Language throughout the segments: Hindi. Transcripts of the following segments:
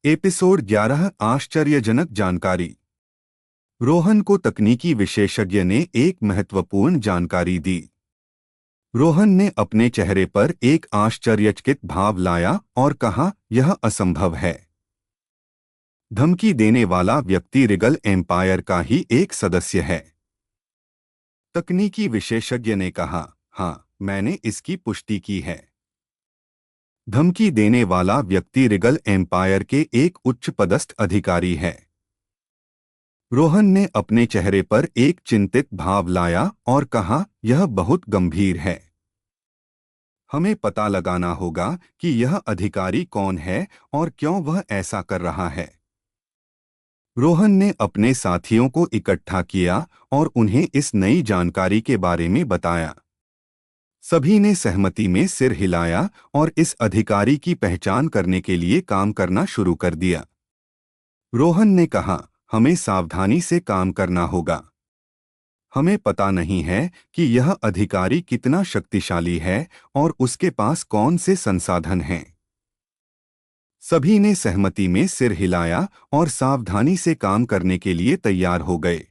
एपिसोड 11 आश्चर्यजनक जानकारी। रोहन को तकनीकी विशेषज्ञ ने एक महत्वपूर्ण जानकारी दी। रोहन ने अपने चेहरे पर एक आश्चर्यचकित भाव लाया और कहा, यह असंभव है। धमकी देने वाला व्यक्ति रिगल एम्पायर का ही एक सदस्य है। तकनीकी विशेषज्ञ ने कहा, हाँ, मैंने इसकी पुष्टि की है। धमकी देने वाला व्यक्ति रिगल एम्पायर के एक उच्च पदस्थ अधिकारी है। रोहन ने अपने चेहरे पर एक चिंतित भाव लाया और कहा, यह बहुत गंभीर है। हमें पता लगाना होगा कि यह अधिकारी कौन है और क्यों वह ऐसा कर रहा है। रोहन ने अपने साथियों को इकट्ठा किया और उन्हें इस नई जानकारी के बारे में बताया। सभी ने सहमति में सिर हिलाया और इस अधिकारी की पहचान करने के लिए काम करना शुरू कर दिया। रोहन ने कहा, हमें सावधानी से काम करना होगा। हमें पता नहीं है कि यह अधिकारी कितना शक्तिशाली है और उसके पास कौन से संसाधन हैं। सभी ने सहमति में सिर हिलाया और सावधानी से काम करने के लिए तैयार हो गए।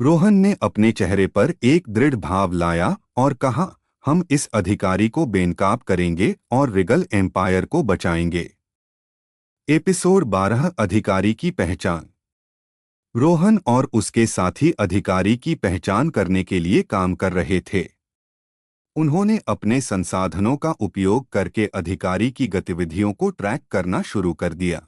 रोहन ने अपने चेहरे पर एक दृढ़ भाव लाया और कहा, हम इस अधिकारी को बेनकाब करेंगे और रिगल एम्पायर को बचाएंगे। एपिसोड 12 अधिकारी की पहचान। रोहन और उसके साथी अधिकारी की पहचान करने के लिए काम कर रहे थे। उन्होंने अपने संसाधनों का उपयोग करके अधिकारी की गतिविधियों को ट्रैक करना शुरू कर दिया।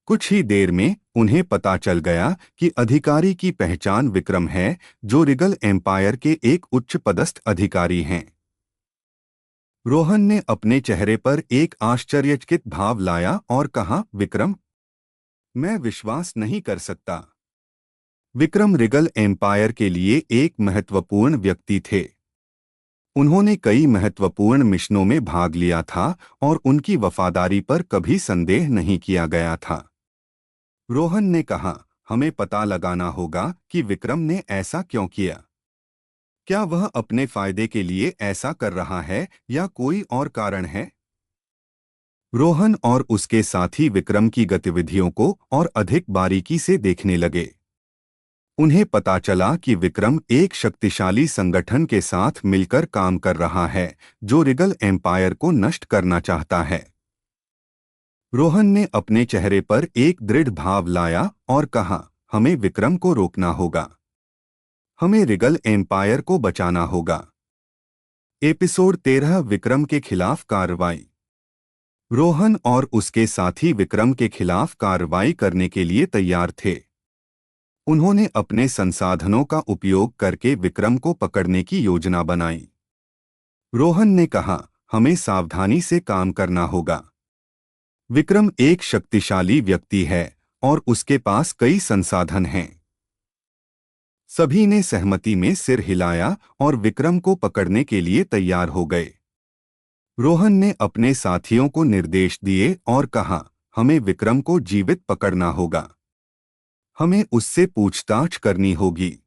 कुछ ही देर में उन्हें पता चल गया कि अधिकारी की पहचान विक्रम है, जो रिगल एम्पायर के एक उच्च पदस्थ अधिकारी हैं। रोहन ने अपने चेहरे पर एक आश्चर्यचकित भाव लाया और कहा, विक्रम, मैं विश्वास नहीं कर सकता। विक्रम रिगल एम्पायर के लिए एक महत्वपूर्ण व्यक्ति थे। उन्होंने कई महत्वपूर्ण मिशनों में भाग लिया था और उनकी वफादारी पर कभी संदेह नहीं किया गया था। रोहन ने कहा, हमें पता लगाना होगा कि विक्रम ने ऐसा क्यों किया। क्या वह अपने फायदे के लिए ऐसा कर रहा है या कोई और कारण है? रोहन और उसके साथी विक्रम की गतिविधियों को और अधिक बारीकी से देखने लगे। उन्हें पता चला कि विक्रम एक शक्तिशाली संगठन के साथ मिलकर काम कर रहा है, जो रिगल एम्पायर को नष्ट करना चाहता है। रोहन ने अपने चेहरे पर एक दृढ़ भाव लाया और कहा, हमें विक्रम को रोकना होगा। हमें रिगल एम्पायर को बचाना होगा। एपिसोड 13 विक्रम के खिलाफ कार्रवाई। रोहन और उसके साथी विक्रम के खिलाफ कार्रवाई करने के लिए तैयार थे। उन्होंने अपने संसाधनों का उपयोग करके विक्रम को पकड़ने की योजना बनाई। रोहन ने कहा, हमें सावधानी से काम करना होगा। विक्रम एक शक्तिशाली व्यक्ति है और उसके पास कई संसाधन हैं। सभी ने सहमति में सिर हिलाया और विक्रम को पकड़ने के लिए तैयार हो गए। रोहन ने अपने साथियों को निर्देश दिए और कहा, हमें विक्रम को जीवित पकड़ना होगा। हमें उससे पूछताछ करनी होगी।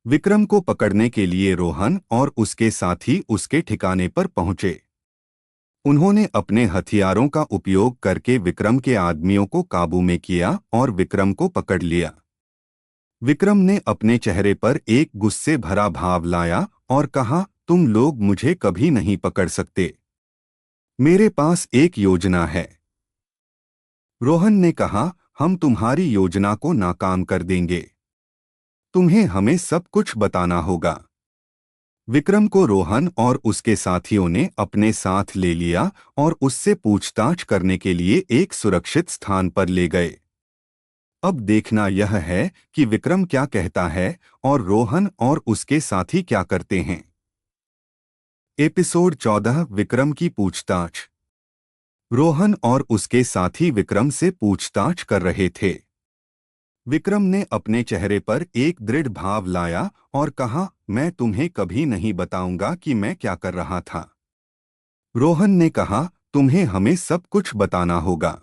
विक्रम को पकड़ने के लिए रोहन और उसके साथी उसके ठिकाने पर पहुंचे। उन्होंने अपने हथियारों का उपयोग करके विक्रम के आदमियों को काबू में किया और विक्रम को पकड़ लिया। विक्रम ने अपने चेहरे पर एक गुस्से भरा भाव लाया और कहा, तुम लोग मुझे कभी नहीं पकड़ सकते। मेरे पास एक योजना है। रोहन ने कहा, हम तुम्हारी योजना को नाकाम कर देंगे। तुम्हें हमें सब कुछ बताना होगा। विक्रम को रोहन और उसके साथियों ने अपने साथ ले लिया और उससे पूछताछ करने के लिए एक सुरक्षित स्थान पर ले गए। अब देखना यह है कि विक्रम क्या कहता है और रोहन और उसके साथी क्या करते हैं। एपिसोड 14 विक्रम की पूछताछ। रोहन और उसके साथी विक्रम से पूछताछ कर रहे थे। विक्रम ने अपने चेहरे पर एक दृढ़ भाव लाया और कहा, मैं तुम्हें कभी नहीं बताऊंगा कि मैं क्या कर रहा था। रोहन ने कहा, तुम्हें हमें सब कुछ बताना होगा।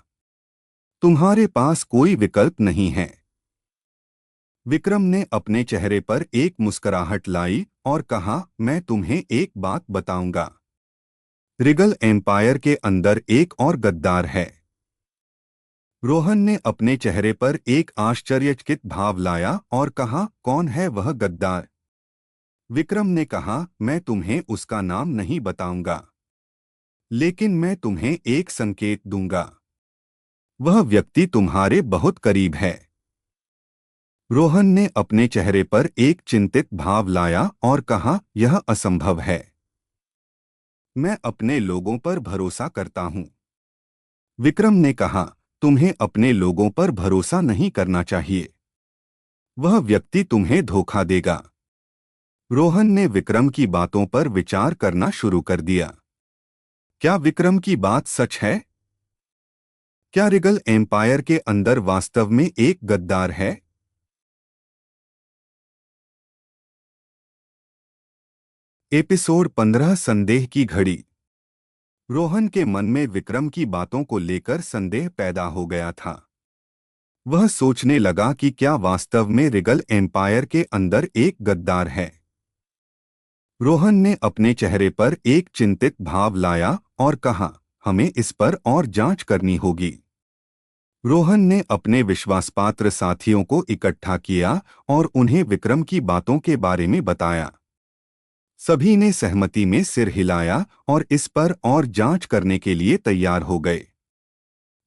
तुम्हारे पास कोई विकल्प नहीं है। विक्रम ने अपने चेहरे पर एक मुस्कुराहट लाई और कहा, मैं तुम्हें एक बात बताऊंगा। रिगल एम्पायर के अंदर एक और गद्दार है। रोहन ने अपने चेहरे पर एक आश्चर्यचकित भाव लाया और कहा, कौन है वह गद्दार? विक्रम ने कहा, मैं तुम्हें उसका नाम नहीं बताऊंगा, लेकिन मैं तुम्हें एक संकेत दूंगा। वह व्यक्ति तुम्हारे बहुत करीब है। रोहन ने अपने चेहरे पर एक चिंतित भाव लाया और कहा, यह असंभव है। मैं अपने लोगों पर भरोसा करता हूं। विक्रम ने कहा, तुम्हें अपने लोगों पर भरोसा नहीं करना चाहिए। वह व्यक्ति तुम्हें धोखा देगा। रोहन ने विक्रम की बातों पर विचार करना शुरू कर दिया। क्या विक्रम की बात सच है? क्या रिगल एम्पायर के अंदर वास्तव में एक गद्दार है? एपिसोड 15 संदेह की घड़ी। रोहन के मन में विक्रम की बातों को लेकर संदेह पैदा हो गया था। वह सोचने लगा कि क्या वास्तव में रिगल एम्पायर के अंदर एक गद्दार है। रोहन ने अपने चेहरे पर एक चिंतित भाव लाया और कहा, हमें इस पर और जांच करनी होगी। रोहन ने अपने विश्वासपात्र साथियों को इकट्ठा किया और उन्हें विक्रम की बातों के बारे में बताया। सभी ने सहमति में सिर हिलाया और इस पर और जांच करने के लिए तैयार हो गए।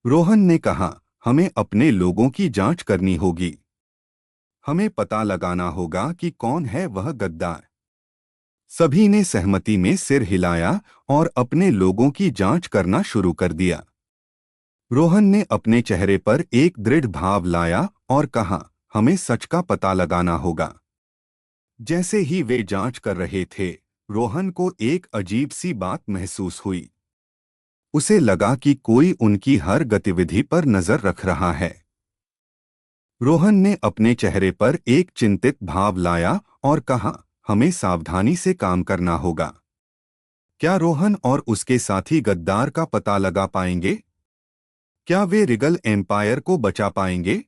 रोहन ने कहा, हमें अपने लोगों की जांच करनी होगी। हमें पता लगाना होगा कि कौन है वह गद्दार। सभी ने सहमति में सिर हिलाया और अपने लोगों की जांच करना शुरू कर दिया। रोहन ने अपने चेहरे पर एक दृढ़ भाव लाया और कहा, हमें सच का पता लगाना होगा। जैसे ही वे जांच कर रहे थे, रोहन को एक अजीब सी बात महसूस हुई। उसे लगा कि कोई उनकी हर गतिविधि पर नजर रख रहा है। रोहन ने अपने चेहरे पर एक चिंतित भाव लाया और कहा, हमें सावधानी से काम करना होगा। क्या रोहन और उसके साथी गद्दार का पता लगा पाएंगे? क्या वे रिगल एम्पायर को बचा पाएंगे?